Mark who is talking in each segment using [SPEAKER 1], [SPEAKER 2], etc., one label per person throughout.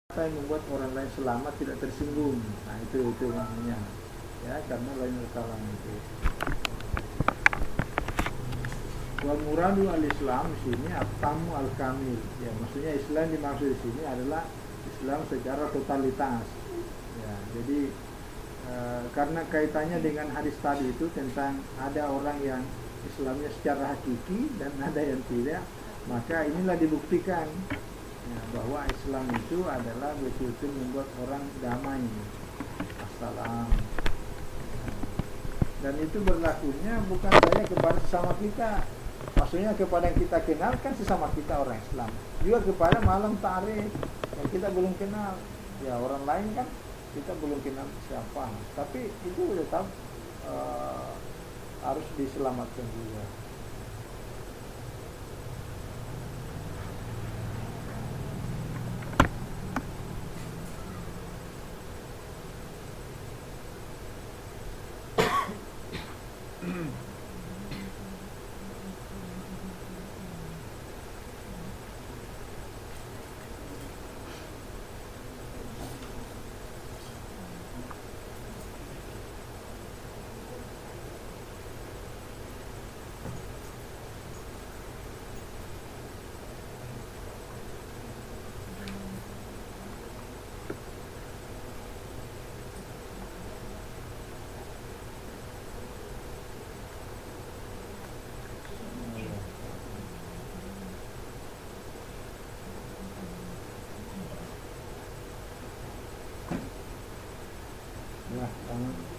[SPEAKER 1] Apa yang membuat orang lain selamat tidak tersinggung. Nah itu maknanya ya, karena lain kalam itu. Wal muradu al-Islam di sini at-tamu al-kamil. Ya, maksudnya Islam dimaksud di sini adalah Islam secara totalitas. Ya, jadi karena kaitannya dengan hadis tadi itu tentang ada orang yang Islamnya secara hakiki dan ada yang tidak, maka inilah dibuktikan ya, bahwa Islam itu adalah betul-betul membuat orang damai. Assalam. Dan itu berlakunya bukan saja kepada sesama kita, maksudnya kepada yang kita kenal kan sesama kita orang Islam, juga kepada malam ta'arif yang kita belum kenal. Ya orang lain kan kita belum kenal siapa, tapi itu tetap harus diselamatkan juga.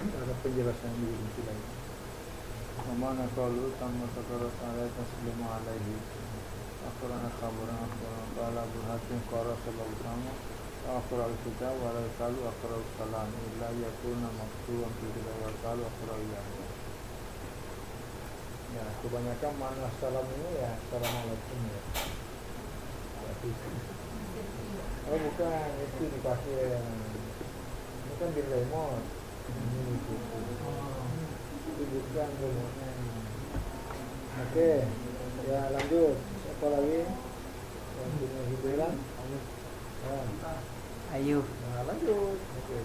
[SPEAKER 1] Ada penjelasan di sini lagi. Mana kalau tamu takarat alai taslimu alaihi akhirana khabaran qala burhatin qara sabab sama akhir al-kitab wa la qalu akhir al-kalam illa yakuna maktuban fi kitab wa qalu akhir ya. Ya, kebanyakan makna salam ini ya assalamualaikum ya. Oh bukan, itu dipakai ini kan di remote. Bukan remote. Oke, ya lanjut. Siapa lagi yang punya hiburan?
[SPEAKER 2] Ayu.
[SPEAKER 1] Nah lanjut. Oke.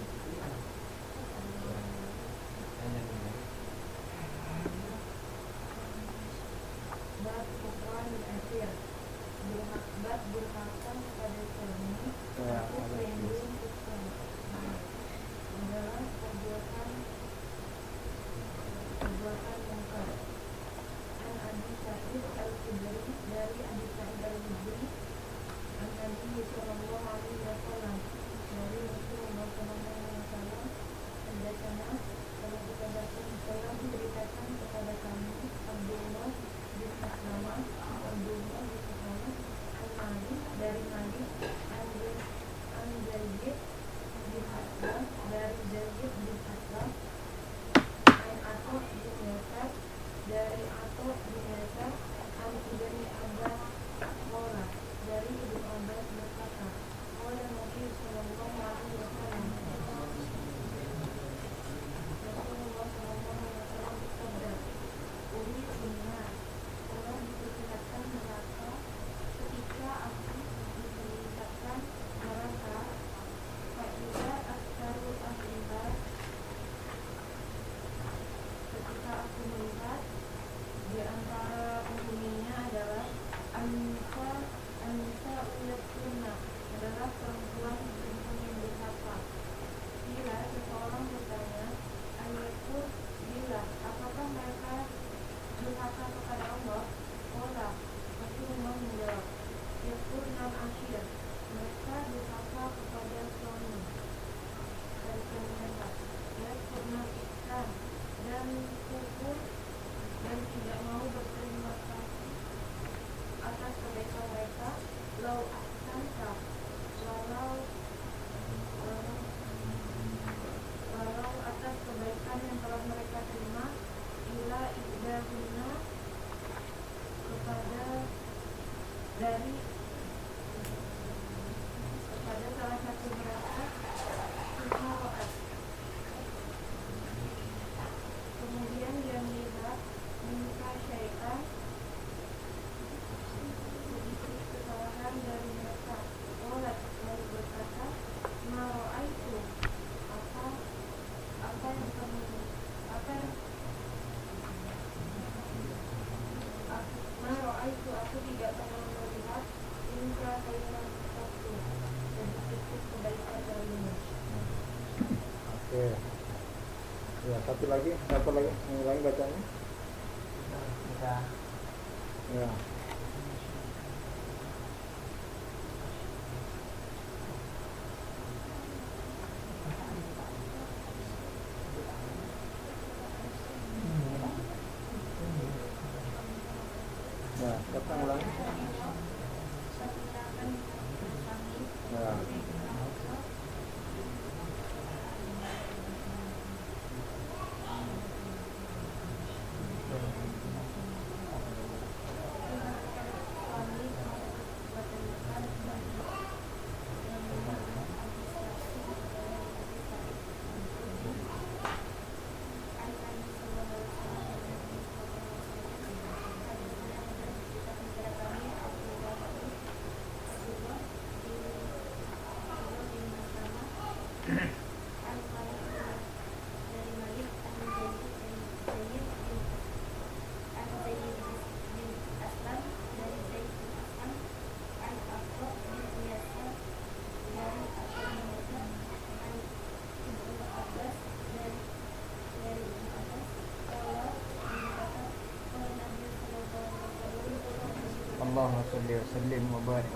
[SPEAKER 1] Oke. Ya, satu lagi, apa lagi? Ulangi bacanya.
[SPEAKER 2] Kita
[SPEAKER 1] Ya. Ya, kata ulangi. Ya.
[SPEAKER 2] Allahumma sholli wa sallim wa barik.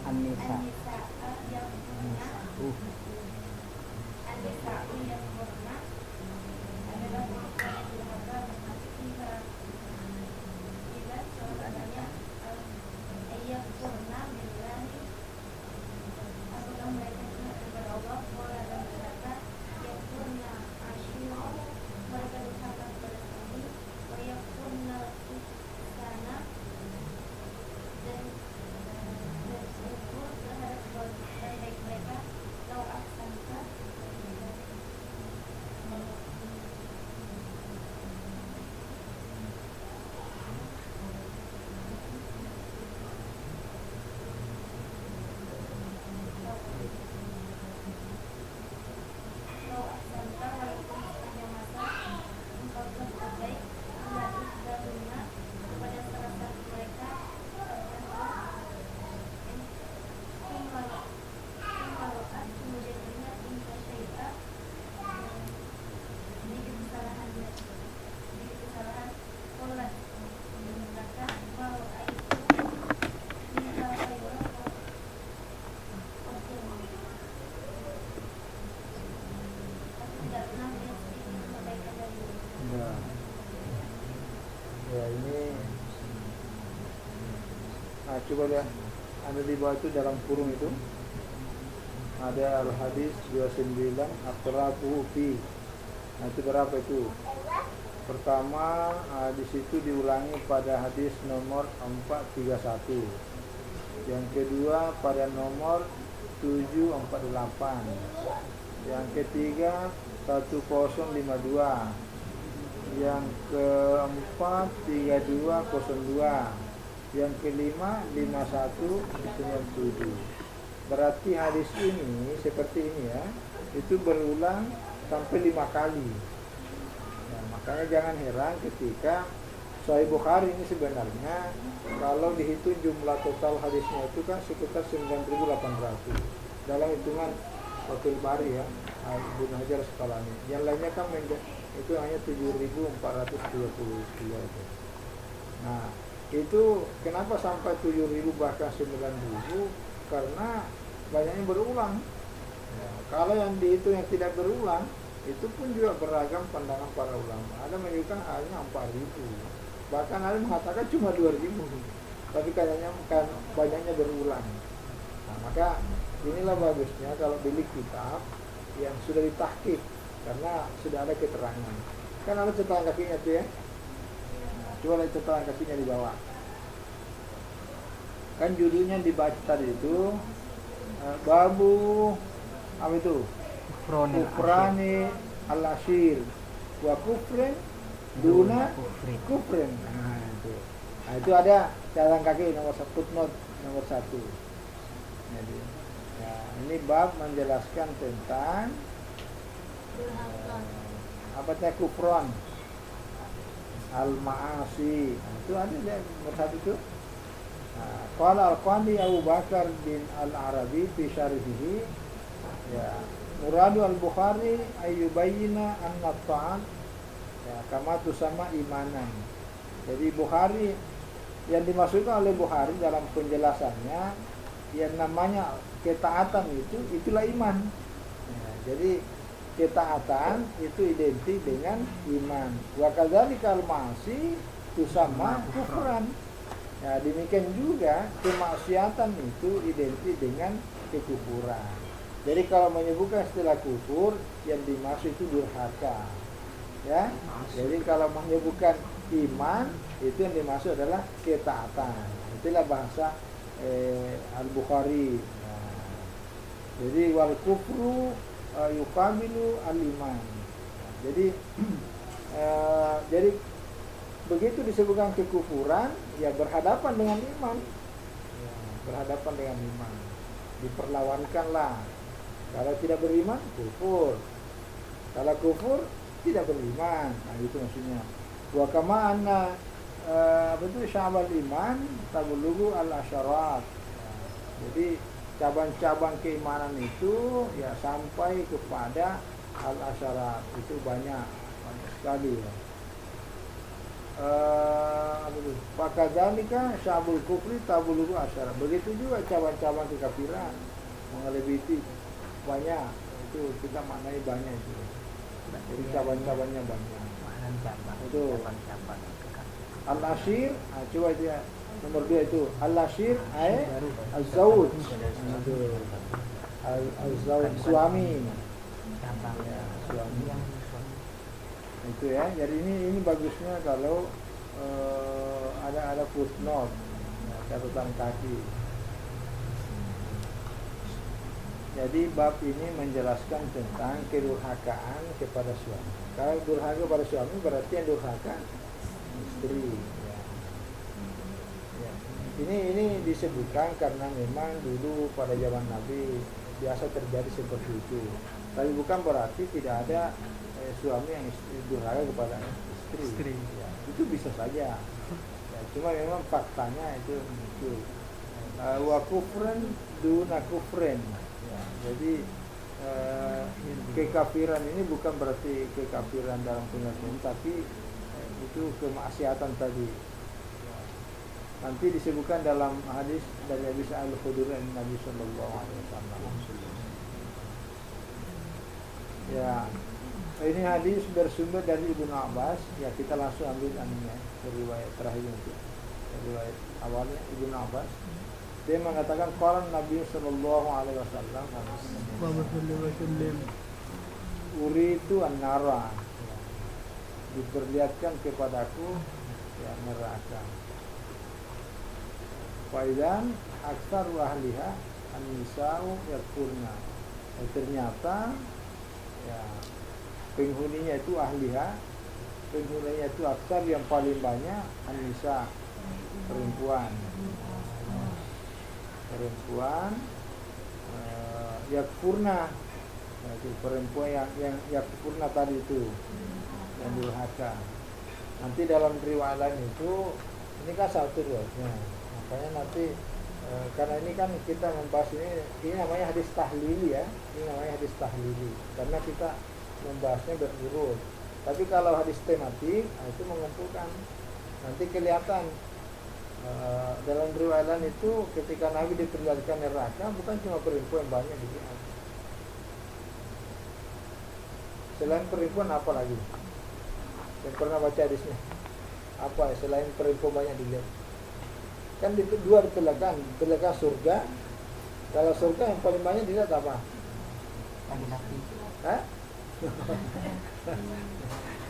[SPEAKER 2] An-Nisa.
[SPEAKER 1] Ya ini coba lihat, ada di bawah itu dalam kurung itu ada al-hadis 29 atrafu fi. Nah, itu berapa itu? Pertama, di situ diulangi pada hadis nomor 431. Yang kedua pada nomor 748. Yang ketiga 1052. Yang keempat 3202. Yang kelima 5197. Berarti hadis ini seperti ini ya, itu berulang sampai 5 kali. Nah, makanya jangan heran ketika Sahih Bukhari ini sebenarnya kalau dihitung jumlah total hadisnya itu kan sekitar 9.800 dalam hitungan Fathul Bari ya, Ibnu Hajar Asqalani. Yang lainnya kan itu hanya 7.422 itu. Nah, itu kenapa sampai 7.000 bahkan 9.000? Karena banyaknya berulang. Ya, kalau yang dihitung yang tidak berulang, itu pun juga beragam pandangan para ulama. Ada menunjukkan hanya 4.000, bahkan ada mengatakan cuma 2.000. Tapi kayaknya kan banyaknya berulang. Nah, maka inilah bagusnya kalau beli kitab yang sudah ditahqiq, karena sudah ada keterangan. Kan ada cetakan kakinya tuh ya. Nah, coba lihat cetakan kakinya di bawah. Kan judulnya dibaca tadi itu babu apa itu? Kufrani al-ashir wa kufrin duna kufrin. Nah, itu ada catatan kaki nomor footnote nomor 1. Jadi, ya, ini bab menjelaskan tentang apa teh kufron, al-ma'asi. Nah, itu ada ya nomor 1 itu. Qala al-Qadi Abu Bakar bin al-Arabi fi syarhihi, ya, muradu al-Bukhari ayyubayyina anna ta'at, ya, kama tusamma imanan. Jadi Bukhari, yang dimaksudkan oleh Bukhari dalam penjelasannya, yang namanya ketaatan itulah iman. Ya, jadi ketaatan itu identik dengan iman. Wa kadzalikal ma'asi tusamma kufran. Ya, demikian juga kemaksiatan itu identik dengan kekufuran. Jadi kalau menyebutkan istilah kufur, yang dimaksud itu durhaka. Ya. Jadi kalau menyebutkan iman, itu yang dimaksud adalah ketaatan. Itulah bahasa Al-Bukhari. Nah, jadi wal kufru yuqabilu al-iman. Jadi jadi begitu disebutkan kekufuran, ya berhadapan dengan iman. Ya, berhadapan dengan iman. Diperlawankanlah. Kalau tidak beriman, kufur. Kalau kufur, tidak beriman. Nah, itu maksudnya. Wa kama anna betul sya'bal iman tablugu al-asyarat. Jadi cabang-cabang keimanan itu ya sampai kepada al-asyarat. Itu banyak sekali ya. Fakadzalika sya'bul kufri tablugu asyarat. Begitu juga cabang-cabang kekafiran melebihi banyak. Itu kita maknai banyak itu. Jadi cabang-cabangnya banyak. Itu al-ashir, coba itu ya. Nomor 2 itu al-ashir al-zawj. Al-zawj suami. Ya, suami. Itu ya. Jadi ini bagusnya kalau ada footnote, ya, catatan kaki. Jadi bab ini menjelaskan tentang kedurhakaan kepada suami. Kalau durhaka pada suami berarti yang durhaka istri. Ya. Ya. Ini disebutkan karena memang dulu pada zaman Nabi biasa terjadi seperti itu. Tapi bukan berarti tidak ada suami yang durhaka kepada istri. Ya. Itu bisa saja. Ya, cuma memang faktanya itu muncul. Wa kufran duna kufren. Ya, jadi kekafiran ini bukan berarti kekafiran dalam pengertian, tapi itu kemaksiatan tadi. Nanti disebutkan dalam hadis dari Abi Sa'id Al-Khudri Nabi sallallahu alaihi wasallam. Ya, ini hadis bersumber dari Ibnu Abbas. Ya, kita langsung ambil riwayat terakhir itu. Riwayat awalnya Ibnu Abbas. Dia mengatakan qala Nabi sallallahu alaihi wasallam, uritu an-nara, diperlihatkan kepadaku ya neraka. Faidan aksar ahliha an-nisa'u yakfurna. Ternyata ya penghuninya itu ahliha, penghuninya itu aksar yang paling banyak an-nisa, perempuan yakfurna. Nah, itu perempuan yang yakfurna tadi itu yang durhaka. Nanti dalam riwayat lain itu ini kan satu riwayatnya. Makanya nanti karena ini kan kita membahas ini namanya hadis tahlili ya. Ini namanya hadis tahlili karena kita membahasnya berurut. Tapi kalau hadis tematik itu mengumpulkan. Nanti kelihatan dalam riwayat lain itu ketika Nabi diperlihatkan neraka bukan cuma perempuan banyak dilihat. Selain perempuan apa lagi? Yang pernah baca hadisnya? Apa selain perempuan banyak dilihat? Kan dua diperlihatkan surga. Kalau surga yang paling banyak dilihat apa?
[SPEAKER 2] Laki-laki.
[SPEAKER 1] Hah?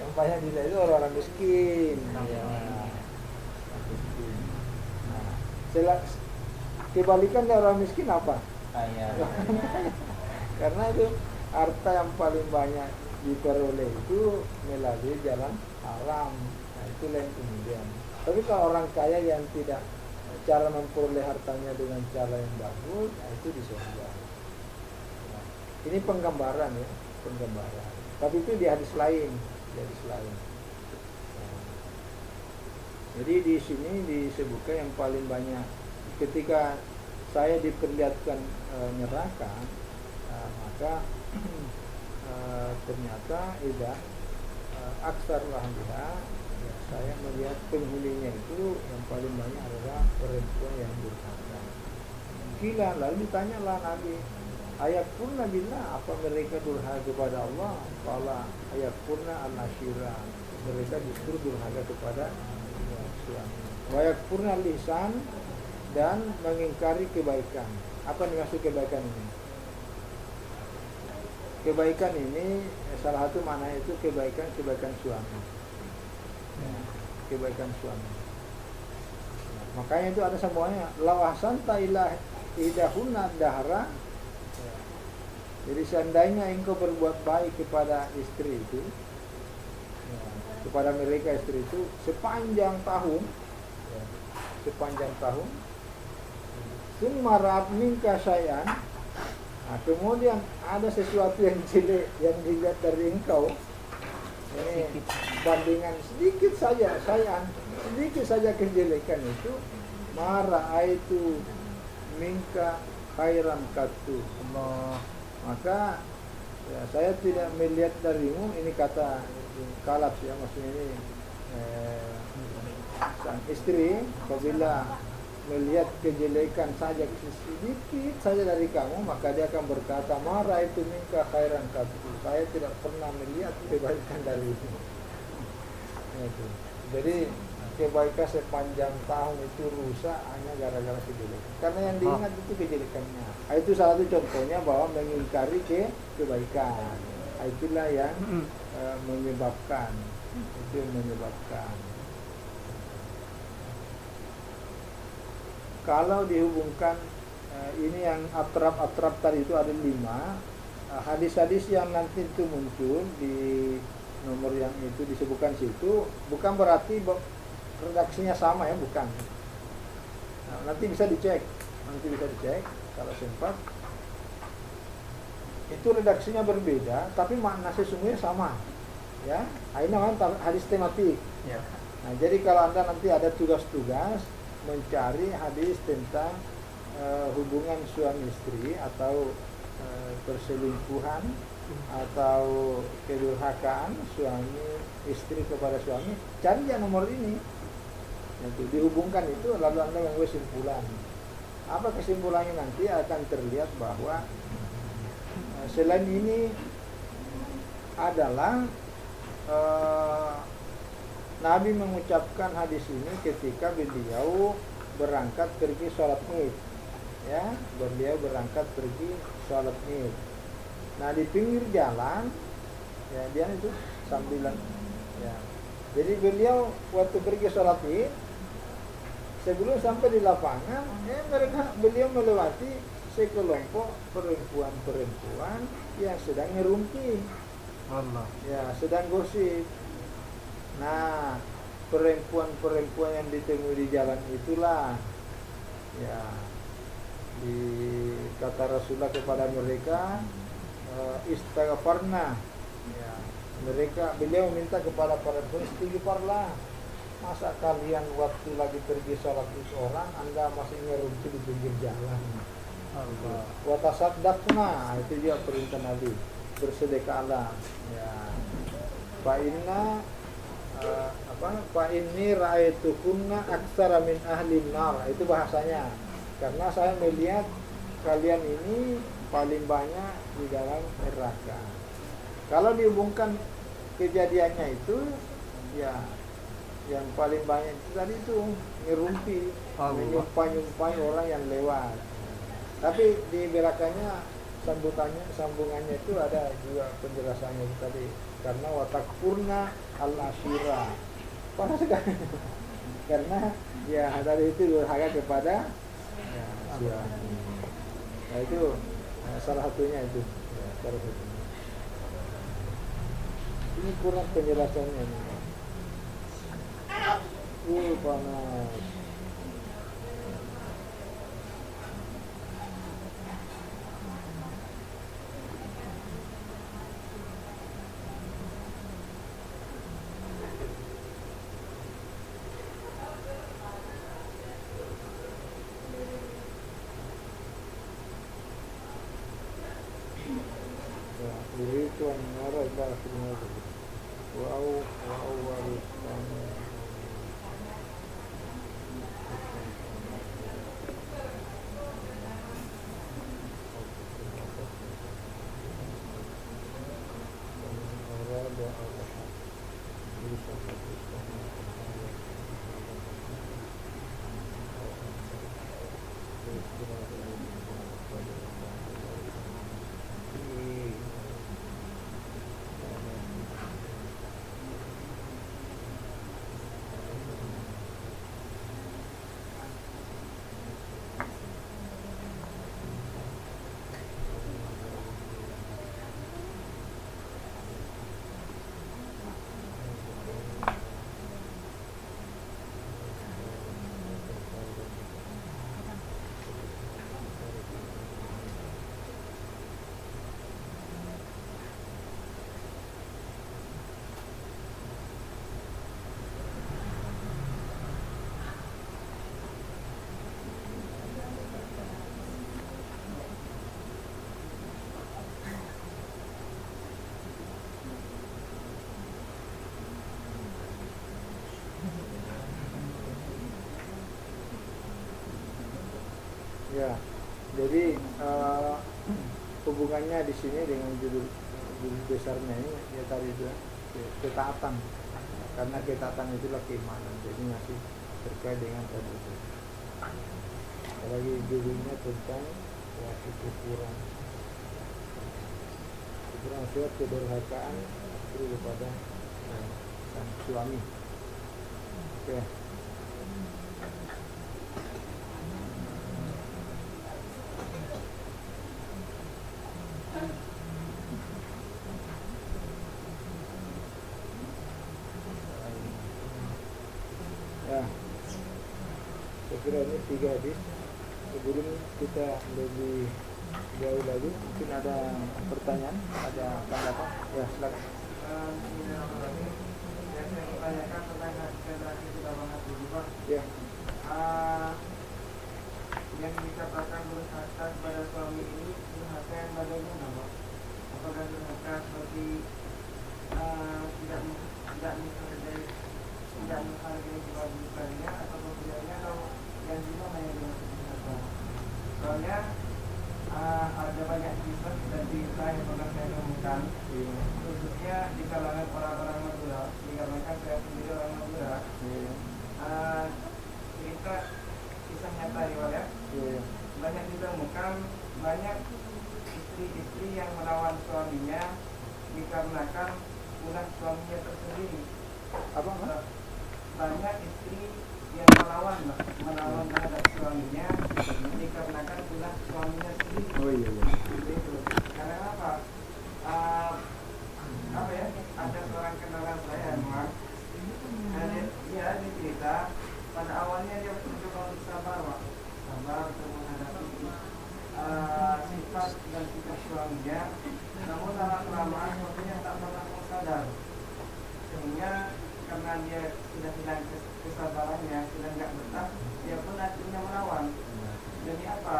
[SPEAKER 1] Yang banyak dilihat itu orang-orang miskin. Ya. Kebalikannya orang miskin apa?
[SPEAKER 2] Kaya.
[SPEAKER 1] Karena itu harta yang paling banyak diperoleh itu melalui jalan haram. Nah, itulah yang kemudian. Tapi kalau orang kaya yang tidak cara memperoleh hartanya dengan cara yang bagus, itu di surga. Nah, ini penggambaran ya, penggambaran. Tapi itu di hadis lain, di hadis lain. Nah, jadi di sini disebutkan yang paling banyak ketika saya diperlihatkan neraka, maka ternyata aksar lahliha, ya, saya melihat penghuninya itu yang paling banyak adalah perempuan yang durhaka. Gila, lalu ditanyalah Nabi, ayat purna billah, apa mereka durhaka kepada Allah? Qala ayat purna al-ashira, mereka justru durhaka kepada suami. Wa yakfurna lisan, dan mengingkari kebaikan. Apa dimaksud kebaikan ini? Kebaikan ini salah satu makna itu kebaikan suami. Kebaikan suami. Makanya itu ada semuanya. Lawasanta ilah idahuna dahra. Jadi seandainya engkau berbuat baik kepada istri itu, kepada mereka istri itu sepanjang tahun, summa ra'at minka syai'an, nah, kemudian ada sesuatu yang jelek yang dilihat dari engkau, ini bandingan sedikit saja kejelekan itu, mara'aitu minka khairan katu Allah, maka ya, saya tidak melihat darimu, ini kata Kalab ya, maksudnya ini sang istri apabila melihat kejelekan saja sedikit saja dari kamu, maka dia akan berkata, marah itu minka khairan katu, saya tidak pernah melihat kebaikan dari itu. Jadi kebaikan sepanjang tahun itu rusak hanya gara-gara kejelekan, karena yang diingat itu kejelekannya. Itu salah satu contohnya bahwa mengingkari kebaikan, itulah yang menyebabkan. Kalau dihubungkan ini yang atrap tadi itu ada 5 hadis-hadis yang nanti itu muncul di nomor yang itu disebutkan situ, bukan berarti redaksinya sama ya, bukan. Nah, nanti bisa dicek kalau sempat. Itu redaksinya berbeda, tapi makna sesungguhnya sama. Ya, ini namanya hadis tematik. Ya. Nah, jadi kalau Anda nanti ada tugas-tugas mencari hadis tentang hubungan suami istri atau perselingkuhan atau kedurhakaan suami istri kepada suami, cari ya nomor ini. Nanti dihubungkan itu, lalu Anda mengambil kesimpulan. Apa kesimpulannya nanti akan terlihat bahwa selain ini adalah Nabi mengucapkan hadis ini ketika beliau berangkat pergi sholat Id. Ya, beliau berangkat pergi sholat Id. Nah, di pinggir jalan, ya dia itu sambilan. Ya. Jadi beliau waktu pergi sholat Id, sebelum sampai di lapangan, beliau melewati sekelompok perempuan yang sedang ngerumpi. Allah. Ya, sedang gosip. Nah, perempuan yang ditemui di jalan itulah, ya, kata Rasulullah kepada mereka, istighfarna. Ya, beliau minta kepada para perempuan, istighfarlah. Masa kalian waktu lagi pergi sholat seorang, Anda masih ngerumpi di pinggir jalan. Allah. Wa tasaddaqna, itu dia perintah Nabi, bersedekahlah. Ya. Fa inni ra'aitukunna aktsara min ahli nar, itu bahasanya. Karena saya melihat kalian ini paling banyak di dalam neraka. Kalau dihubungkan kejadiannya itu, ya yang paling banyak itu tadi itu ngerumpi, menyumpai orang yang lewat. Tapi di belakangnya sambungannya itu ada juga penjelasannya itu tadi, karena watakfurna al-ashira, parah sekali. Karena ya tadi itu durhaka kepada ya, suami. Nah itu salah satunya itu, ya, salah satunya. Ini kurang penjelasannya nih. Panas. anda sebenarnya wow harus ya. Jadi hubungannya di sini dengan judul besarnya ini ya tadi itu ketaatan, karena ketaatan itulah keimanan, jadi masih terkait dengan tadi itu. Apalagi judulnya tentang ya kekufuran surat kedurhakaan istri kepada sang suami. Oke. Ya, saya kira ini 3 hadis. Sebelum kita lebih jauh lagi, mungkin ada pertanyaan, ada tanggapan? Ya, silakan.
[SPEAKER 2] Yang saya tanyakan tentang generasi kita bahas dulu Pak.
[SPEAKER 1] Ya.
[SPEAKER 2] Yang dikatakan durhaka kepada suami ini durhaka yang bagaimana Pak? Apakah durhaka seperti tidak menghargai kewajibannya atau kewajibannya, atau yang gimana yang durhaka? Soalnya ada banyak kisah dan cerita yang pernah saya temukan, khususnya di kalangan orang-orang Madura, dikarenakan saya sendiri orang Madura. Cerita kisah nyata riwayat, banyak ditemukan banyak istri-istri yang melawan suaminya dikarenakan ulah suaminya tersendiri.
[SPEAKER 1] Apa?
[SPEAKER 2] Banyak istri yang melawan terhadap suaminya dikarenakan ulah suaminya sendiri.
[SPEAKER 1] Oh iya.
[SPEAKER 2] Karena apa? Ada seorang kenalan saya memang, dia cerita pada awalnya dia mencoba untuk sabar untuk menghadapi sifat dan sikap suaminya, namun lama-kelamaan suaminya tak pernah mau sadar, sehingga karena dia sudah hilang kesabarannya, sudah nggak betah, dia pun akhirnya melawan. Jadi apa?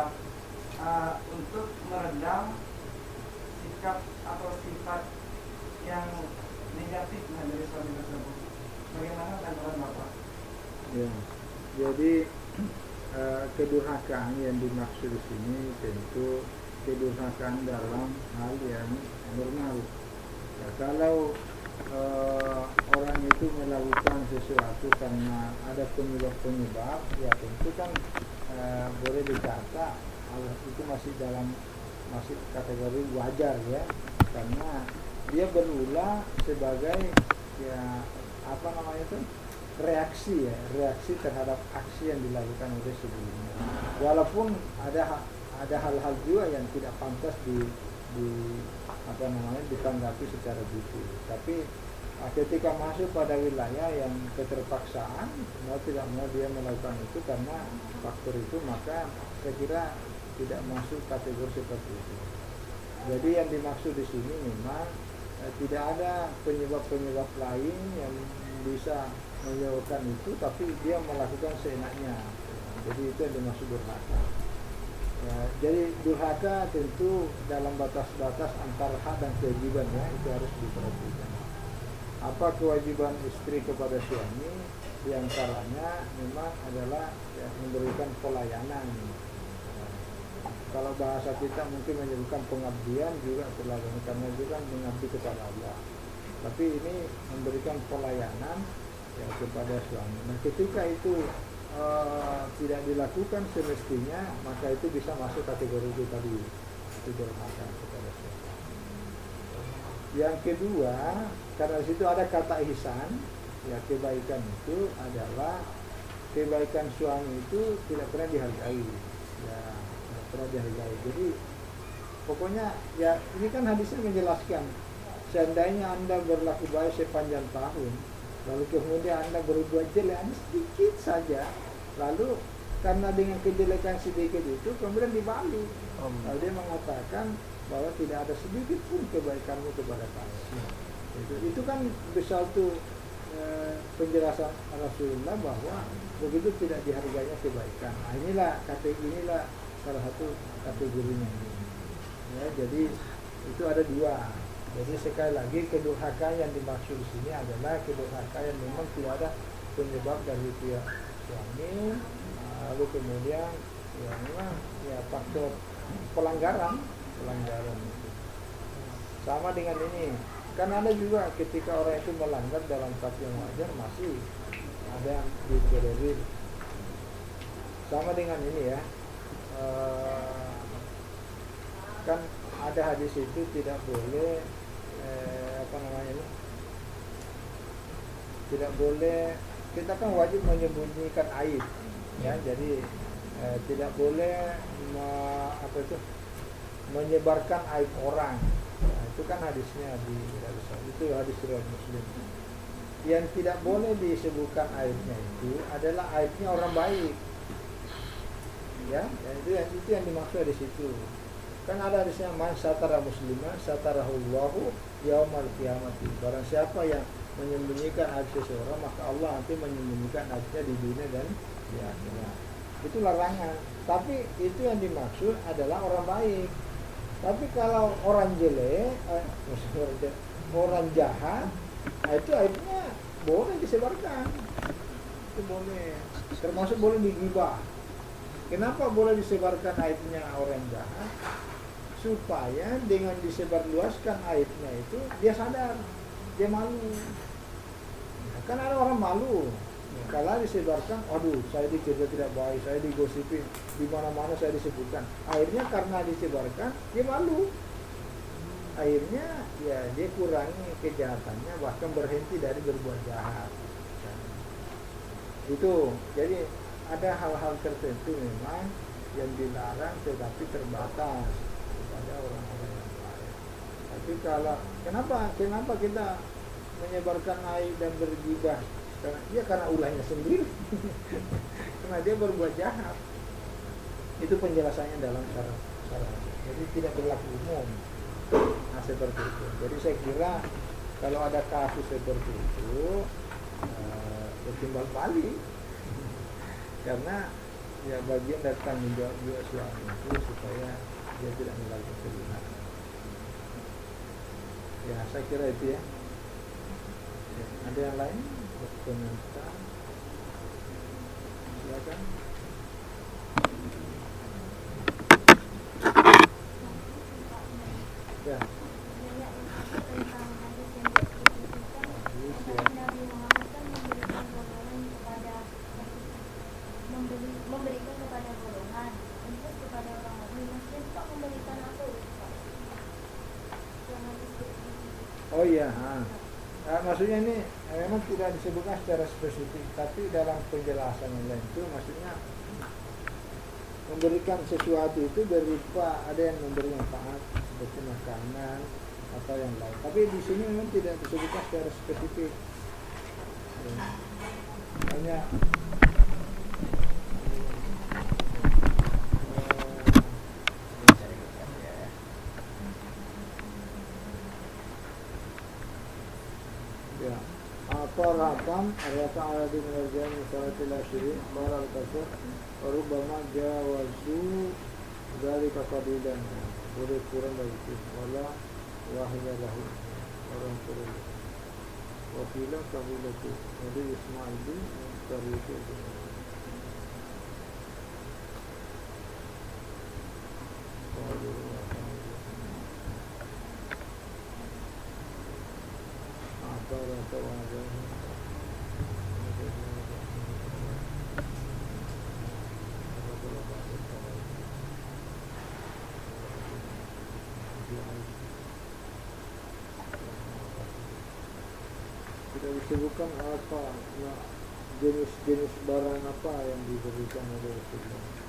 [SPEAKER 2] Untuk meredam sikap atau sifat yang negatif dari suami tersebut. Bagaimana tanggapan Bapak?
[SPEAKER 1] Ya, jadi kedurhakaan yang dimaksud di sini tentu kedurhakaan dalam hal yang normal. Ya, kalau orang itu melakukan sesuatu karena ada penyebab, ya tentu kan boleh dikata itu masih kategori wajar ya, karena dia berulah sebagai ya reaksi terhadap aksi yang dilakukan oleh sebelumnya. Walaupun ada hal-hal juga yang tidak pantas ditanggapi secara jujur, tapi ketika masuk pada wilayah yang keterpaksaan, mau tidak mau dia melakukan itu karena faktor itu, maka saya kira tidak masuk kategori seperti itu. Jadi yang dimaksud di sini memang tidak ada penyebab lain yang bisa menyebabkan itu, tapi dia melakukan seenaknya. Jadi itu yang dimaksud durhaka. Ya, jadi durhaka tentu dalam batas-batas antara hak dan kewajiban, ya, itu harus diperhatikan. Apa kewajiban istri kepada suami? Di antaranya memang adalah ya, memberikan pelayanan. Kalau bahasa kita mungkin menyebutkan pengabdian juga terlalu, karena itu kan mengabdi kepada Allah. Tapi ini memberikan pelayanan ya, kepada suami. Nah, ketika itu tidak dilakukan semestinya, maka itu bisa masuk kategori itu tadi, itu durhaka kepada suami. Yang kedua, karena di situ ada kata ihsan, ya kebaikan itu adalah kebaikan suami itu tidak pernah dihargai, ya tidak pernah dihargai. Jadi pokoknya ya ini kan hadisnya menjelaskan, seandainya Anda berlaku baik sepanjang tahun, lalu kemudian Anda berbuat jelek sedikit saja, lalu karena dengan kejelekan sedikit itu kemudian dibalik, lalu dia mengatakan bahwa tidak ada sedikit pun kebaikanmu kepada kami. Itu kan besar tuh penjelasan Rasulullah bahwa begitu tidak dihargainya kebaikan. Nah, inilah salah satu kategorinya. Ya, jadi itu ada dua. Jadi sekali lagi kedurhakaan yang dimaksud di sini adalah kedurhakaan yang memang tidak ada penyebab dari pihak suami, lalu kemudian ya memang ya faktor pelanggaran itu. Sama dengan ini, kan ada juga ketika orang itu melanggar dalam tahap yang wajar masih ada yang ditolerir. Sama dengan ini ya, kan ada hadis itu tidak boleh tidak boleh, kita kan wajib menyembunyikan aib, ya. Jadi tidak boleh menyebarkan aib orang. Nah, itu kan hadisnya itu hadis riwayat Muslim. Yang tidak boleh disebutkan aibnya itu adalah aibnya orang baik, ya. Itu yang dimaksud di situ. Kan ada hadisnya, man satara musliman satarahullahu yaumal qiyamati. Barang siapa yang menyembunyikan aib seseorang, maka Allah nanti menyembunyikan aibnya di dunia dan di akhirat. Itu larangan. Tapi itu yang dimaksud adalah orang baik. Tapi kalau orang jelek, orang jahat, itu aibnya boleh disebarkan. Itu boleh. Termasuk boleh digibah. Kenapa boleh disebarkan aibnya orang jahat? Supaya dengan disebarluaskan aibnya itu dia sadar, dia malu. Kan ada orang malu. Kalau disebarkan, aduh, saya dikira tidak baik, saya digosipin, di mana-mana saya disebutkan. Akhirnya karena disebarkan, dia malu. Akhirnya ya dia kurangi kejahatannya, bahkan berhenti dari berbuat jahat. Itu, jadi ada hal-hal tertentu memang yang dilarang tetapi terbatas kepada orang-orang yang baik. Tapi kalau kenapa kita menyebarkan aib dan bergibah? Karena ulahnya sendiri. Karena dia berbuat jahat. Itu penjelasannya dalam syarah. Jadi tidak berlaku umum. Nah, seperti itu. Jadi saya kira kalau ada kasus seperti itu bertimbang balik. Karena ya bagian dari tanggung jawab juga suami itu supaya dia tidak melakukan kesalahan. Ya, saya kira itu ya. Ada yang lain berkomentar? Silakan. Ya.
[SPEAKER 3] Memberikan kepada golongan, untuk kepada orang lain, mungkin Pak memberikan apa?
[SPEAKER 1] Oh iya, maksudnya ini memang tidak disebutkan secara spesifik, tapi dalam penjelasan yang lain itu maksudnya memberikan sesuatu itu berupa ada yang memberi manfaat seperti makanan atau yang lain. Tapi di sini memang tidak disebutkan secara spesifik. Hanya Rakam ada di mengerjakan misalnya tidak syirik malah kasar rubama jawazu dari kekadilan boleh kurang dari itu wala wahidalahu orang kurang wakila kabilatu jadi Ismail dari itu apa atau ada tidak disebutkan apa nah, jenis-jenis barang apa yang diberikan oleh Rasulullah.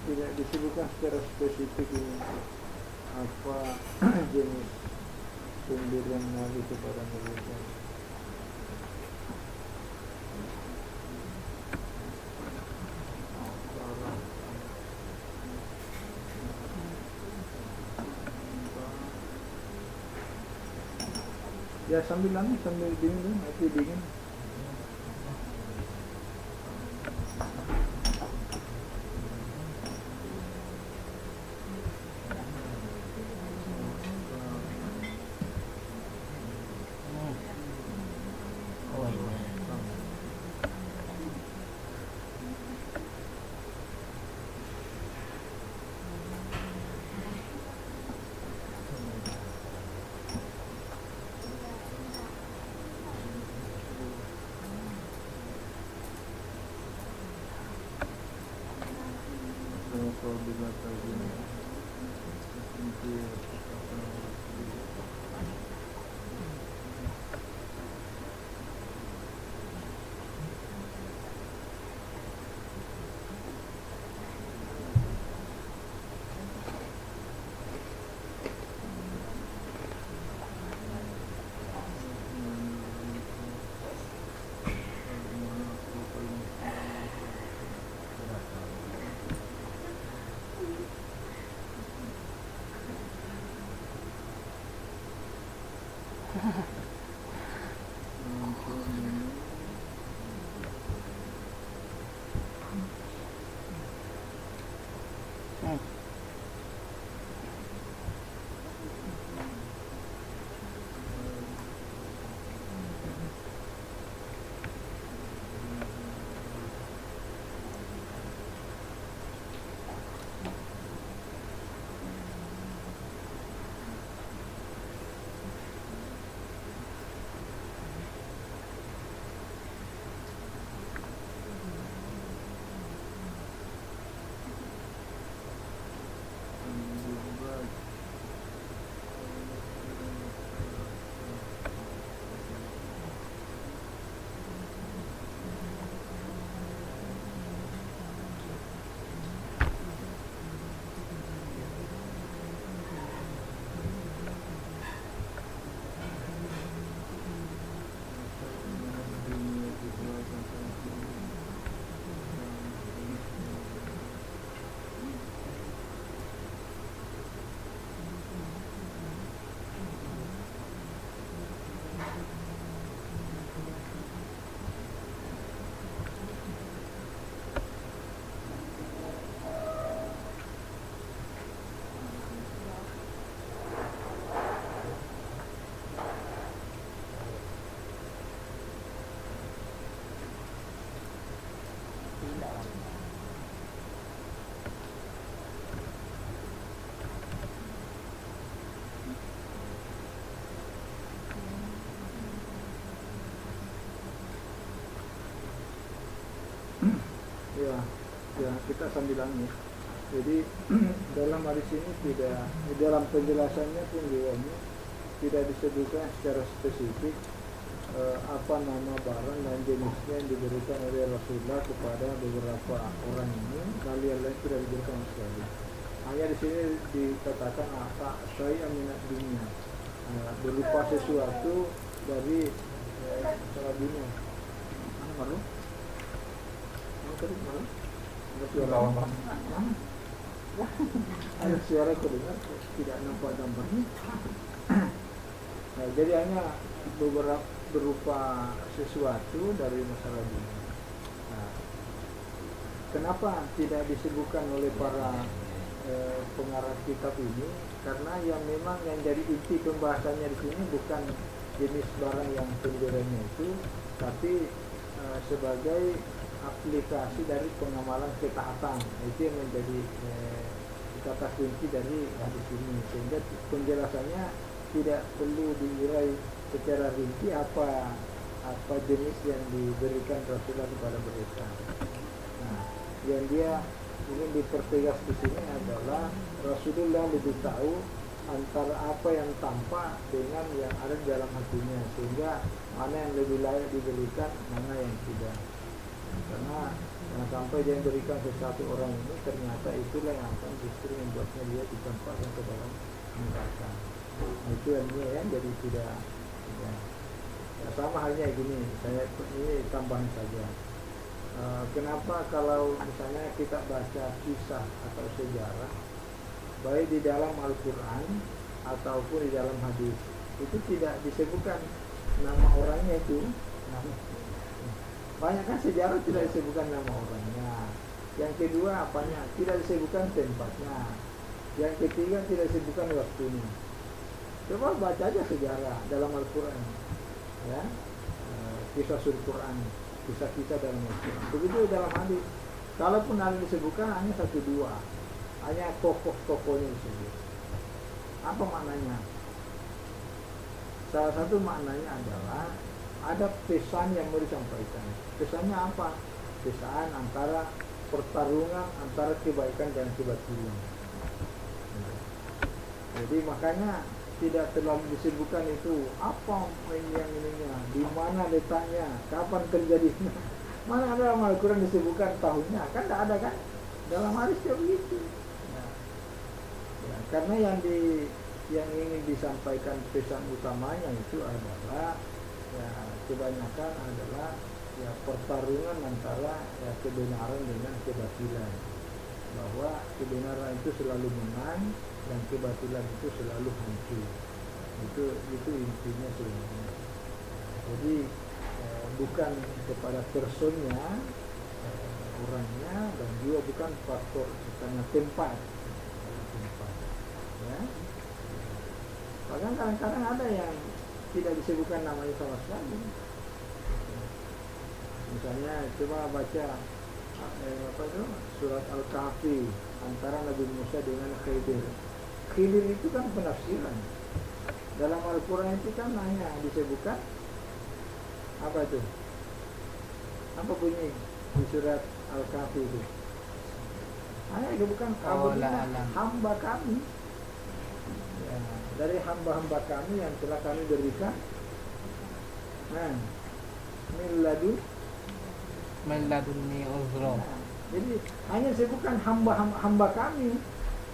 [SPEAKER 1] Tidak disebutkan secara spesifik ini apa jenis pemberian Nabi kepada mereka. Ya sambil dingin, nanti dingin. Ya kita sambil langit. Jadi dalam hadis ini tidak, di dalam penjelasannya pun juga tidak disebutkan secara spesifik apa nama barang dan jenisnya yang diberikan oleh Rasulullah kepada beberapa orang ini, lalu yang lain tidak diberikan sekali. Hanya di sini dikatakan apa syai'an minad dunya, berupa sesuatu dari masalah dunia. Mana malu? Mana tadi malu? Ada suara apa? Ada suara kedengar, tidak nampak gambarnya. Nah, jadi hanya berupa sesuatu dari masalah dunia. Nah, kenapa tidak disebutkan oleh para pengarang kitab ini? Karena yang memang yang jadi inti pembahasannya di sini bukan jenis barang yang penjualannya itu, tapi sebagai aplikasi dari pengamalan ketaatan. Itu yang menjadi kata kunci dari hadis ini, sehingga penjelasannya tidak perlu diurai secara rinci apa jenis yang diberikan Rasulullah kepada mereka. Nah, yang dia ingin dipertegas di sini adalah Rasulullah lebih tahu antara apa yang tampak dengan yang ada di dalam hatinya, sehingga mana yang lebih layak diberikan, mana yang tidak. Karena jangan sampai dia berikan sesuatu orang ini ternyata itulah yang akan justru membuatnya dia ditempatkan ke dalam neraka. Nah, itu yang ini ya, jadi tidak ya. Sama halnya gini, saya ini tambahan saja. Kenapa kalau misalnya kita baca kisah atau sejarah, baik di dalam Al-Quran ataupun di dalam hadis, itu tidak disebutkan nama orangnya itu. Banyak kan sejarah tidak disebutkan nama orangnya. Yang kedua apanya? Tidak disebutkan tempatnya. Yang ketiga tidak disebutkan waktunya. Coba baca aja sejarah dalam Al-Quran, ya, kisah suri Quran, kisah-kisah dalam Al-Quran. Begitu dalam hadis. Kalaupun ada disebutkan hanya 1-2, hanya tokoh-tokohnya disebut. Apa maknanya? Salah satu maknanya adalah ada pesan yang mau disampaikan. Pesannya apa? Pesan antara pertarungan antara kebaikan dan kebatilan. Jadi makanya tidak terlalu disebutkan itu apa yang ininya, di mana letaknya, kapan terjadinya. Mana ada dalam Al-Quran disebutkan tahunnya? Kan tidak ada kan? Dalam hadis tidak begitu. Ya, karena yang ingin disampaikan pesan utamanya itu adalah ya kebanyakan adalah ya pertarungan antara ya kebenaran dengan kebatilan, bahwa kebenaran itu selalu menang dan kebatilan itu selalu hancur. Itu intinya sebenarnya. Jadi bukan kepada personnya, orangnya, dan juga bukan faktor karena tempat. Ya. Bahkan kadang-kadang ada yang tidak disebutkan namanya sama sekali. Misalnya coba baca surat Al-Kahfi antara Nabi Musa dengan Khidir. Khidir itu kan penafsiran. Dalam Al-Quran itu kan hanya disebutkan apa itu? Apa bunyi di surat Al-Kahfi itu? Hanya disebutkan hamba kami. Ya, dari hamba-hamba kami yang telah kami berikan. Nah, Miladunni uzra. Nah, jadi hanya disebutkan hamba kami.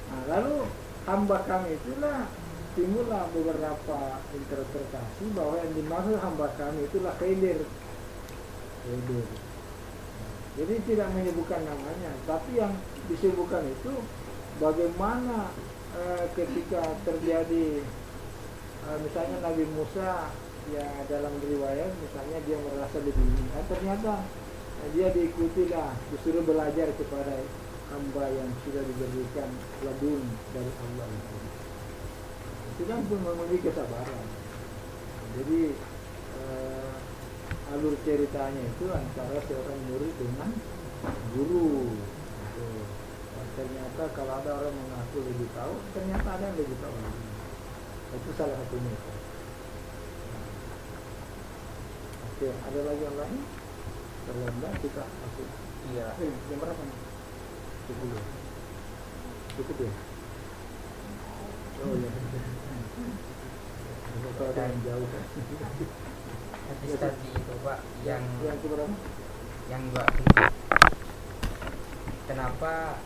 [SPEAKER 1] Nah, lalu hamba kami itulah timbullah beberapa interpretasi bahwa yang dimaksud hamba kami itulah Khidir. Jadi tidak menyebutkan namanya, tapi yang disebutkan itu bagaimana ketika terjadi misalnya Nabi Musa ya dalam riwayat misalnya dia merasa lebih ingat, ternyata dia diikutilah, disuruh belajar kepada hamba yang sudah diberikan ladun dari Allah itu kan pun memiliki kesabaran. Jadi alur ceritanya itu antara seorang murid dengan guru. Ternyata kalau ada orang mengaku lebih tahu, ternyata ada yang lebih tahu lagi. Itu salah satunya. Oke, ada lagi yang lain? Terlambat kita masuk. Iya. Yang berapa nih? 10. Cukup ya? Oh iya. Kalau ada yang jauh kan.
[SPEAKER 4] Hadis tadi itu Pak yang
[SPEAKER 1] keberapa?
[SPEAKER 4] yang 2. Kenapa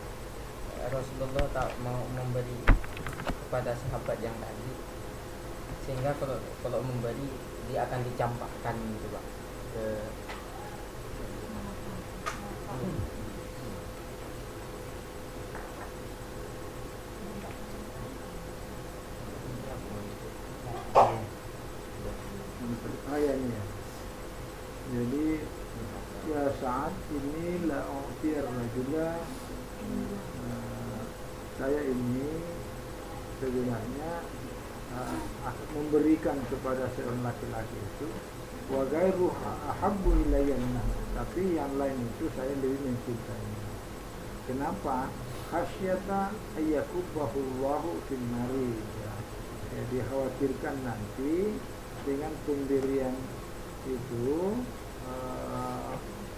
[SPEAKER 4] Rasulullah tak mau memberi kepada sahabat yang tadi, sehingga kalau memberi dia akan dicampakkan gitu Pak ke
[SPEAKER 1] ayatnya ya. Jadi ya saat ini la u'tir rajula, saya ini sebenarnya memberikan kepada seorang laki-laki itu wa ghairu ahabbu ilayya, tapi yang lain itu saya lebih mencintainya. Kenapa? Khasyata ayyakubbahu Allahu fil nari, ya, dikhawatirkan nanti dengan pemberian itu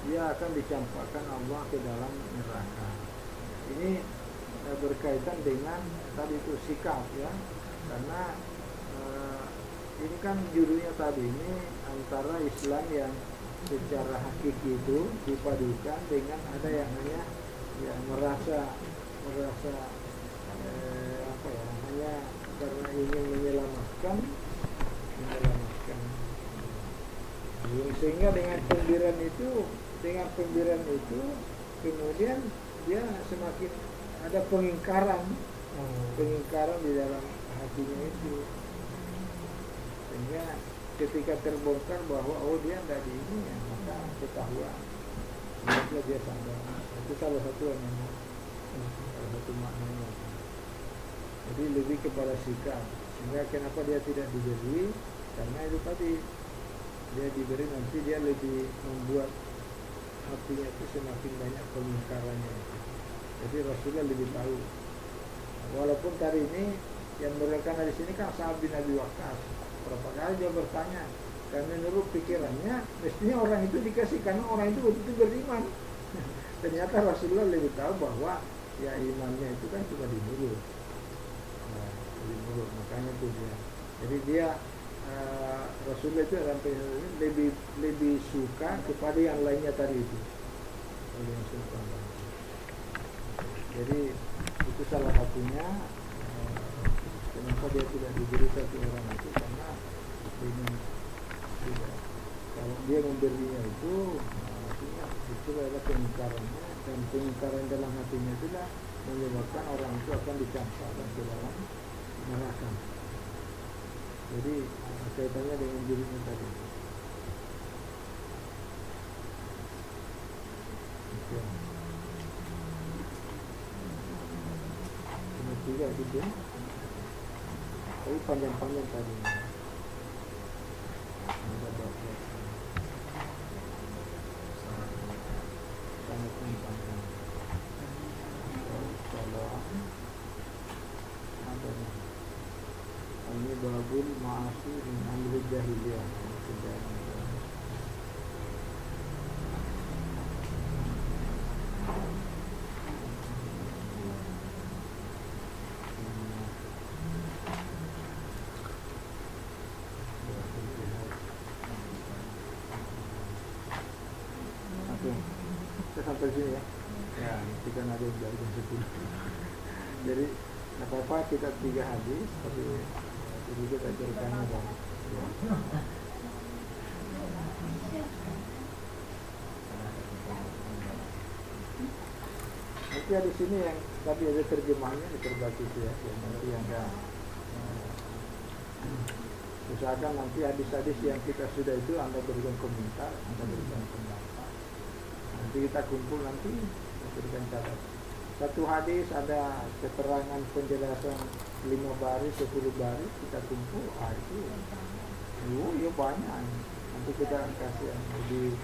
[SPEAKER 1] dia akan dicampakkan Allah ke dalam neraka. Ini berkaitan dengan tadi itu sikap ya, karena ini kan judulnya tadi ini antara Islam yang secara hakiki itu dipadukan dengan ada yang hanya ya merasa apa ya, hanya karena ingin menyelamatkan, sehingga dengan pemberian itu kemudian dia semakin ada pengingkaran di dalam hatinya itu, sehingga ketika terbongkar bahwa dia tidak di ini ya, maka ketahuan maka dia sadar. Itu salah satu maknanya. Jadi lebih kepada sikap. Sehingga kenapa dia tidak diberi, karena itu tadi dia diberi nanti dia lebih membuat hatinya itu semakin banyak pengingkarannya. Jadi Rasulullah lebih tahu. Walaupun tadi ini yang menerangkan di sini kan Sa'ad bin Abi Waqqas, berapa kali dia bertanya, karena menurut pikirannya mestinya orang itu dikasih karena orang itu betul beriman. Ternyata Rasulullah lebih tahu bahwa ya imannya itu kan cuma di mulut. Nah, di mulut, makanya itu dia. Jadi dia Rasulullah itu lebih suka kepada yang lainnya tadi itu. Jadi itu salah satunya kenapa dia tidak diberi satu orang itu, karena dengan kalau dia memberinya itu artinya itu adalah pengingkarannya, dan pengingkaran dalam hatinya itulah menyebabkan orang itu akan dicampakkan ke dalam neraka. Jadi kaitannya dengan dirinya tadi. Oke. Ini tiga gitu. Tapi panjang-panjang tadi. Ada berapa? Sangat panjang. Kalau ada nih. Ini babul ma'asi min amri jahiliyah. Oke, kita sampai sini ya. Ya, kita ada yang dari jam 10. Jadi, apa-apa kita 3 hadis, tapi jadi kita ceritanya dong. Ya. Nanti ada sini yang tapi ada terjemahnya di terbatas ya. Yang nanti ada usahakan nanti hadis-hadis yang kita sudah itu Anda berikan komentar, Anda berikan pendapat. Nanti kita kumpul nanti berikan catatan. Satu hadis ada keterangan penjelasan 5 baris, 10 baris, kita kumpul, itu ya banyak. Nanti kita kasih yang lebih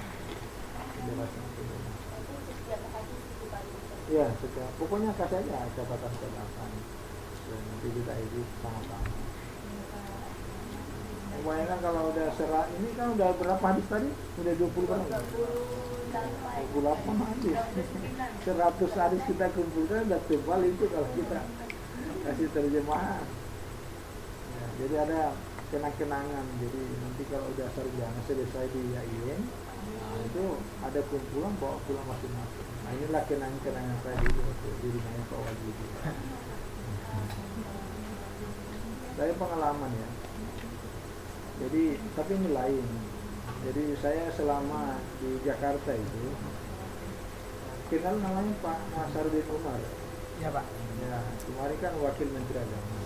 [SPEAKER 1] penjelasan. Ya, pokoknya kasih aja catatan-catatan. Nanti kita edit sama-sama. Bayangkan kalau udah serat ini kan udah berapa hadis tadi? Udah 20 kan? 28 hadis. 100 hadis kita kumpulkan udah tebal itu kalau kita kasih terjemahan. Ya, jadi ada kenang-kenangan. Jadi nanti kalau udah sarjana selesai di IAIN, nah itu ada kumpulan bawa pulang masing-masing. Nah inilah kenang-kenangan saya di rumahnya Pak Wahyudi. Saya pengalaman ya. Jadi tapi ini lain. Jadi saya selama di Jakarta itu kenal namanya Pak Nasaruddin Umar.
[SPEAKER 4] Ya Pak.
[SPEAKER 1] Ya, kemarin kan wakil menteri agama.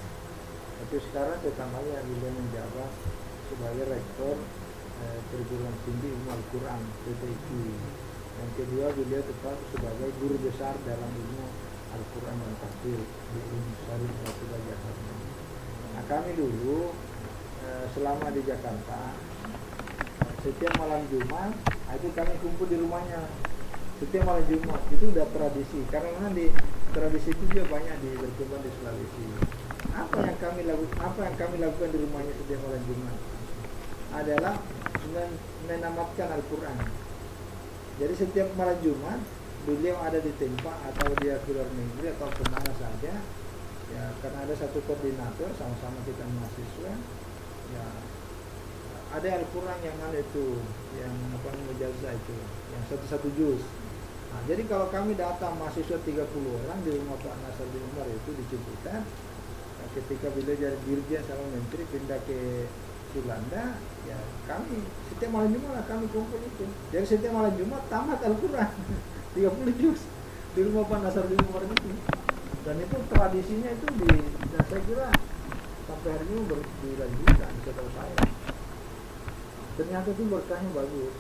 [SPEAKER 1] Tapi sekarang tetangganya beliau menjabat sebagai rektor perguruan tinggi ilmu Al-Quran PTIQ. Yang kedua beliau tetap sebagai guru besar dalam ilmu Al-Quran dan tafsir di Universitas Universitas Jakarta. Nah kami dulu selama di Jakarta setiap malam Jumat itu kami kumpul di rumahnya. Setiap malam Jumat itu udah tradisi karena memang di tradisi itu juga banyak berkembang di Sulawesi. Apa yang kami lakukan di rumahnya setiap malam Jumat adalah menamatkan Al-Quran. Jadi setiap malam Jumat beliau ada di tempat atau dia keluar negeri atau kemana saja ya, karena ada satu koordinator sama-sama kita mahasiswa ya, ada Al-Quran yang mana itu yang apa mujazah itu yang satu juz. Nah, jadi kalau kami datang mahasiswa 30 orang di rumah Pak Nasaruddin Umar itu di Ciputat, nah, ketika beliau jadi dirjen sama menteri pindah ke Sulanda, ya kami setiap malam Jumat kami kumpul itu. Jadi setiap malam Jumat tamat Al-Quran 30 juz di rumah Pak Nasaruddin Umar itu. Dan itu tradisinya itu dan saya kira sampai hari ini dilanjutkan setahu saya. Ternyata itu berkahnya bagus.